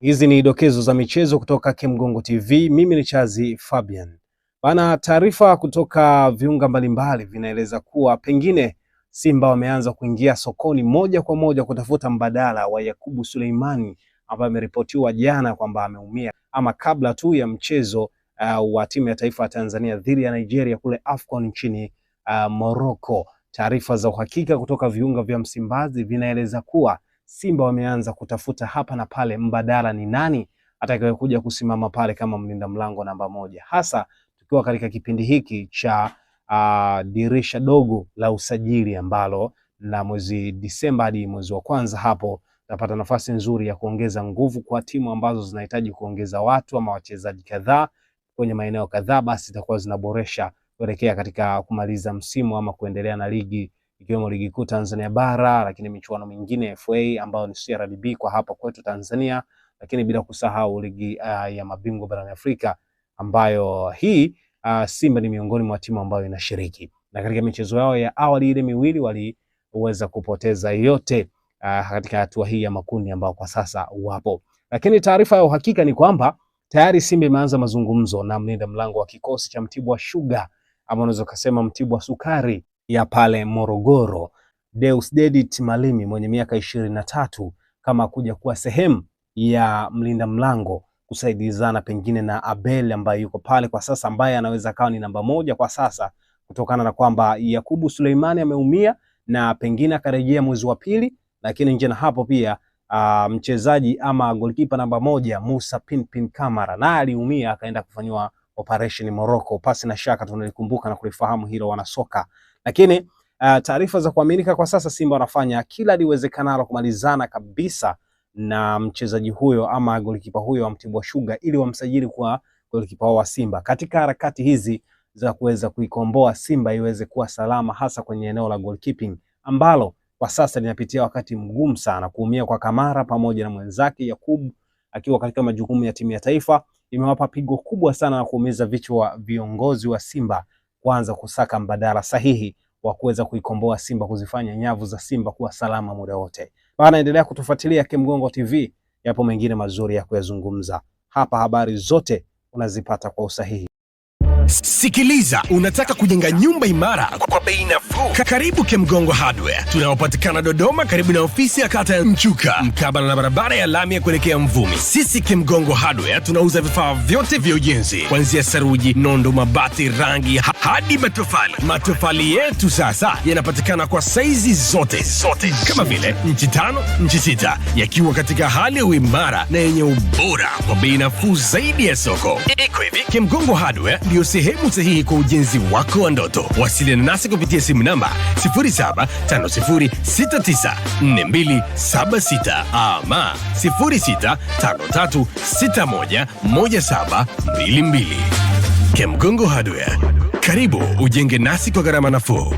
Hizi ni dokezo za michezo kutoka Kemgongo TV. Mimi ni Chazi Fabian. Bana, taarifa kutoka viunga mbalimbali vinaeleza kuwa pengine Simba wameanza kuingia sokoni moja kwa moja kutafuta mbadala wa Yakubu Suleimani ambaye ameripotiwa jana kwamba ameumia ama kabla tu ya mchezo wa timu ya taifa ya Tanzania dhidi ya Nigeria kule AFCON nchini Morocco. Taarifa za uhakika kutoka viunga vya Msimbazi vinaeleza kuwa Simba wameanza kutafuta hapa na pale mbadala ni nani atakayekuja kusimama pale kama mlinda mlango namba moja, hasa tukiwa katika kipindi hiki cha dirisha dogo la usajili ambalo na mwezi Disemba hadi mwezi wa kwanza hapo tapata nafasi nzuri ya kuongeza nguvu kwa timu ambazo zinahitaji kuongeza watu ama wachezaji kadhaa kwenye maeneo kadhaa, basi itakuwa zinaboresha kuelekea katika kumaliza msimu ama kuendelea na ligi ikiwemo ligi kuu Tanzania bara, lakini michuano mingine FA ambayo ni CRDB kwa hapa kwetu Tanzania, lakini bila kusahau ligi ya mabingwa barani Afrika ambayo hii Simba ni miongoni mwa timu ambayo inashiriki. Na katika michezo yao ya awali ile miwili waliweza kupoteza yote katika hatua hii ya makundi ambao kwa sasa wapo. Lakini taarifa ya uhakika ni kwamba tayari Simba imeanza mazungumzo na mlinda mlango wa kikosi cha Mtibwa Sugar ama unaweza kusema Mtibwa Sukari ya pale Morogoro, Deusdedit Malimi mwenye miaka 23 kama kuja kuwa sehemu ya mlinda mlango kusaidizana pengine na Abel ambaye yuko pale kwa sasa, ambaye anaweza kawa ni namba moja kwa sasa kutokana na kwamba Yakubu Suleimani ameumia na pengine akarejea mwezi wa pili. Lakini nje na hapo pia mchezaji ama goalkeeper namba moja Musa Pinpin Kamara na aliumia akaenda kufanywa operation Morocco. Pasi na shaka tunalikumbuka na kulifahamu hilo wanasoka. Lakini taarifa za kuaminika kwa sasa Simba wanafanya kila liwezekanalo kumalizana kabisa na mchezaji huyo ama goalkeeper huyo wa Mtibwa Sugar ili wamsajili kwa goalkeeper wa Simba, katika harakati hizi za kuweza kuikomboa Simba iweze kuwa salama, hasa kwenye eneo la goalkeeping ambalo kwa sasa linapitia wakati mgumu sana. Kuumia kwa Kamara pamoja na mwenzake Yakubu akiwa katika majukumu ya timu ya taifa imewapa pigo kubwa sana na kuumiza vichwa viongozi wa Simba kuanza kusaka mbadala sahihi wa kuweza kuikomboa Simba, kuzifanya nyavu za Simba kuwa salama muda wote. Bana, endelea kutufuatilia Kemgongo TV, yapo mengine mazuri ya kuyazungumza hapa. Habari zote unazipata kwa usahihi. Sikiliza, unataka kujenga nyumba imara kwa bei nafuu? Karibu Kemgongo Hardware. Tunaopatikana Dodoma karibu na ofisi ya kata ya Mchuka, mkabala na barabara ya lami ya kuelekea Mvumi. Sisi Kemgongo Hardware tunauza vifaa vyote vya ujenzi, kuanzia saruji, nondo, mabati, rangi hadi matofali. Matofali yetu sasa yanapatikana kwa saizi zote kama vile inchi 5, inchi 6, yakiwa katika hali ya uimara na yenye ubora kwa bei nafuu zaidi ya soko. Iko hivi, Kemgongo Hardware ndio sehemu sahihi kwa ujenzi wako wa ndoto. Wasiliana nasi kupitia simu namba 0750694276 ama 0653611722. Kemgongo Hardware, karibu ujenge nasi kwa gharama nafuu.